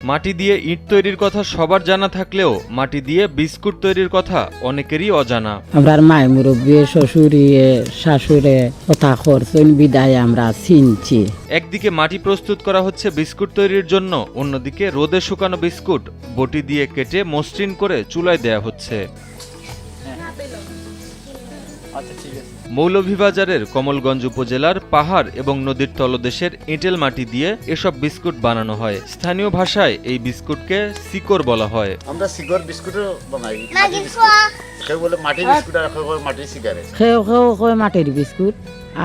মাটি দিয়ে ইট তৈরির কথা সবার জানা থাকলেও মাটি দিয়ে বিস্কুট তৈরির কথা অনেকেরই অজানা। আমরা মায়ের মুরব্বী শ্বশুরিয়ে শাশুড়ে কথা করছেন বিদায় আমরা চিনছি। একদিকে মাটি প্রস্তুত করা হচ্ছে বিস্কুট তৈরির জন্য, অন্যদিকে রোদে শুকানো বিস্কুট বটি দিয়ে কেটে মসৃণ করে চুলায় দেয়া হচ্ছে। মৌলভীবাজারের কমলগঞ্জ উপজেলার পাহাড় এবং নদীর তলদেশের এঁটেল মাটি দিয়ে এসব বিস্কুট বানানো হয়। স্থানীয় ভাষায় এই বিস্কুটকে সিকর বলা হয়। আমরা সিকর বিস্কুটও বানাই, কেউ বলে মাটির বিস্কুট আর কেউ বলে মাটির সিগারেট। কেউ কয় মাটির বিস্কুট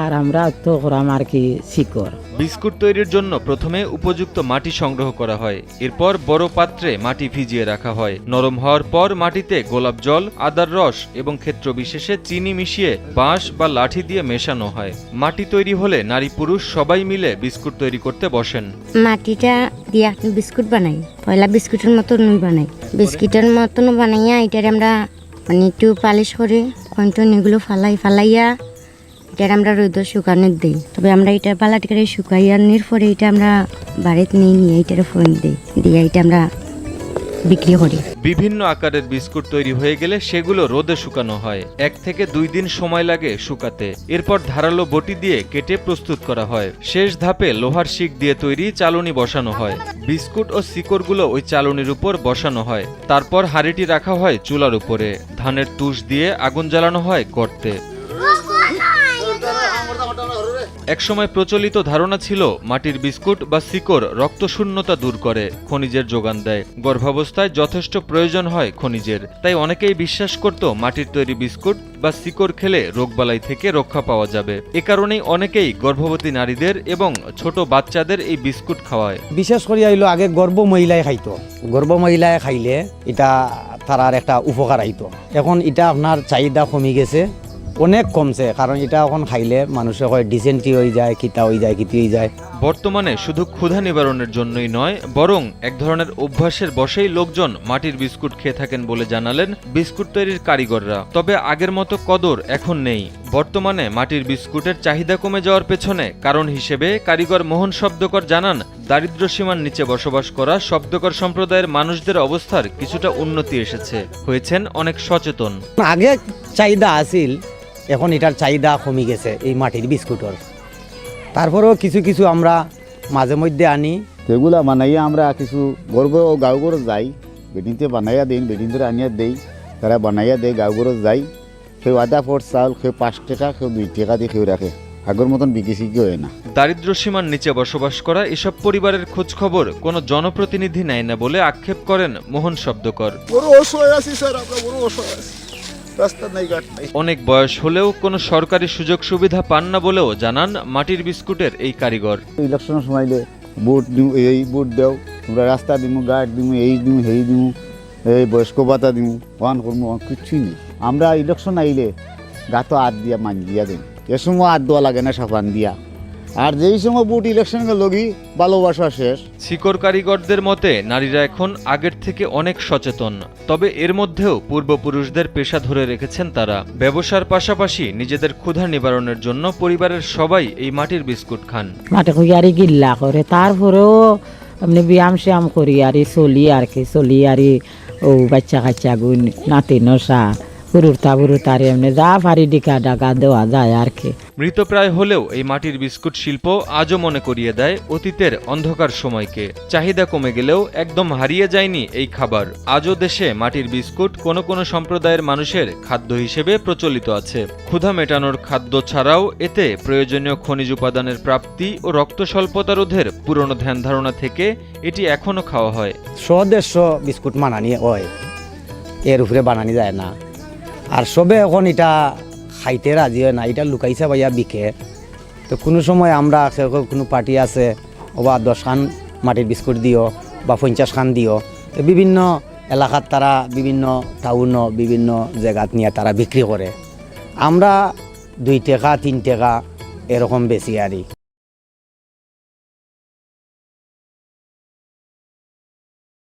আর আমরা তো করাম আর কি সিকর। বিস্কুট তৈরির জন্য প্রথমে উপযুক্ত মাটি সংগ্রহ করা হয়, এরপর বড় পাত্রে মাটি ভিজিয়ে রাখা হয়। নরম হওয়ার পর মাটিতে গোলাপ জল, আদার রস এবং ক্ষেত্র বিশেষে চিনি মিশিয়ে বাঁশ বা লাঠি দিয়ে মেশানো হয়। মাটি তৈরি হলে নারী পুরুষ সবাই মিলে বিস্কুট তৈরি করতে বসেন। মাটিটা দিয়ে বিস্কুট বানাই, পয়লা বিস্কুটের মতন বানাই। বিস্কুটের মতন বানাইয়া এটার আমরা মানে একটু পালিশ করে কন্টন এগুলো ফালাইয়া এটা আমরা রোদ শুকানো দিই। তবে আমরা এটার পালাটিকে শুকাইয়ানোর পরে এটা আমরা বাড়িতে নিয়ে এটার ফোন দিই, দিয়ে এটা আমরা বিক্রি করি। বিভিন্ন আকারের বিস্কুট তৈরি হয়ে গেলে সেগুলো রোদে শুকানো হয়। 1 থেকে 2 দিন সময় লাগে শুকাতে। এরপর ধারালো বটি দিয়ে কেটে প্রস্তুত করা হয়। শেষ ধাপে লোহার শিক দিয়ে তৈরি চালনি বসানো হয়। বিস্কুট ও শিকড়গুলো ওই চালনির উপর বসানো হয়। তারপর হাঁড়িটি রাখা হয় চুলার উপরে। ধানের তুষ দিয়ে আগুন জ্বালানো হয় গর্তে। একসময় প্রচলিত ধারণা ছিল মাটির বিস্কুট বা শিকড় রক্তশূন্যতা দূর করে, খনিজের যোগান দেয়। গর্ভাবস্থায় যথেষ্ট প্রয়োজন হয় খনিজের, তাই অনেকেই বিশ্বাস করত মাটির তৈরি বিস্কুট বা শিকড় খেলে রোগবালাই থেকে রক্ষা পাওয়া যাবে। এ কারণেই অনেকেই গর্ভবতী নারীদের এবং ছোট বাচ্চাদের এই বিস্কুট খাওয়ায়। বিশেষ করে আইলো আগে গর্ভ মহিলায় খাইতো, গর্ভ মহিলায় খাইলে এটা তার একটা উপকার আইতো। এখন এটা আপনার চাহিদা কমে গেছে, অনেক কমছে, কারণ এটা এখন খাইলে মানুষের হয় ডিসেন্ট্রি হয়ে যায়, কিতা হয়ে যায়, কিতি হয়ে যায়। বর্তমানে শুধু ক্ষুধা নিবারণের জন্যই নয়, বরং এক ধরনের অভ্যাসের বশেই লোকজন মাটির বিস্কুট খেয়ে থাকেন বলে জানালেন বিস্কুট তৈরির কারিগররা। তবে আগের মতো কদর এখন নেই। বর্তমানে মাটির বিস্কুটের চাহিদা কমে যাওয়ার পেছনে কারণ হিসেবে কারিগর মোহন শব্দকর জানান, দারিদ্র্য সীমার নিচে বসবাস করা শব্দকর সম্প্রদায়ের মানুষদের অবস্থার কিছুটা উন্নতি এসেছে, হয়েছেন অনেক সচেতন। আগে চাহিদা আছিল, এখন এটার চাহিদা কমে গেছে এই মাটির বিস্কুটের। তারপরেও কিছু কিছু আমরা মাঝে মধ্যে আনি, এগুলা বানাইয়া আমরা কিছু গর্ব ও গাঁওগুলো যাই, বেটিনতে বানাইয়া দিন, বেটিন ধরে আনিয়া দেই, তারা বানাইয়া দেয়, গাঁওগুলো যাই। কেউ আধা ফোট চাউল, কেউ 5 টাকা, কেউ 2 টাকা দিয়ে কেউ রাখে। আগের মতন বিক্রি হয় না। দারিদ্র্য সীমার নিচে বসবাস করা এসব পরিবারের খোঁজ খবর কোনো জনপ্রতিনিধি নেয় না বলে আক্ষেপ করেন মোহন শব্দকর। অনেক বয়স হলেও কোনো সরকারি সুযোগ সুবিধা পান না বলেও জানান মাটির বিস্কুটের এই কারিগর। ইলেকশনের সময় ভোট দিও, এই ভোট দেও, তোমরা রাস্তা দিমু, গাছ দিমু, এই দিমু, হেই দিমু, এই বয়স্ক ভাতা দিমু, ওয়ান করবো, কিচ্ছুই নেই। আমরা ইলেকশন আইলে গাতো হাত দিয়া মান দিয়া দিই, এ সময় হাত দেওয়া লাগে না, সাবান দিয়া। আর যেই সময় ভোট ইলেকশন লগি ভালোবাসা শেষ। শিকড় কারিগরদের মতে নারীরা এখন আগের থেকে অনেক সচেতন, তবে এর মধ্যেও পূর্বপুরুষদের পেশা ধরে রেখেছেন তারা। ব্যবসার পাশাপাশি নিজেদের ক্ষুধা নিবারণের জন্য পরিবারের সবাই এই মাটির বিস্কুট খান। মাটি খুঁয়ারি গিল্লা করে, তারপরেও আপনি ব্যায়াম শ্যাম করি আর চলি আর কি, চলি আর ও বাচ্চা কাচ্চা গুণ নাতি নশা হুরুতারে এমনি যা পারি ডিকা ডাকা দেওয়া যায় আর কি। মৃতপ্রায় হলেও এই মাটির বিস্কুট শিল্প আজও মনে করিয়ে দেয় অতীতের অন্ধকার সময়কে। চাহিদা কমে গেলেও একদম হারিয়ে যায়নি এই খাবার। আজও দেশে মাটির বিস্কুট কোনো কোনো সম্প্রদায়ের মানুষের খাদ্য হিসেবে প্রচলিত আছে। ক্ষুধা মেটানোর খাদ্য ছাড়াও এতে প্রয়োজনীয় খনিজ উপাদানের প্রাপ্তি ও রক্ত স্বল্পতা রোধের পুরনো ধ্যান ধারণা থেকে এটি এখনো খাওয়া হয়। স্বদেশ বিস্কুট বানানি হয়, এর উপরে বানানি যায় না। আর সবে এখন এটা খাইতে রাজি হয় না, এটা লুকাইছে ভাইয়া বিকে। তো কোনো সময় আমরা কোনো পার্টি আছে বা 10 খান মাটির বিস্কুট দিও বা 50 খান দিও, তো বিভিন্ন এলাকার তারা বিভিন্ন টাউনও বিভিন্ন জায়গাত নিয়ে তারা বিক্রি করে। আমরা 2 টাকা 3 টাকা এরকম বেশি আরি।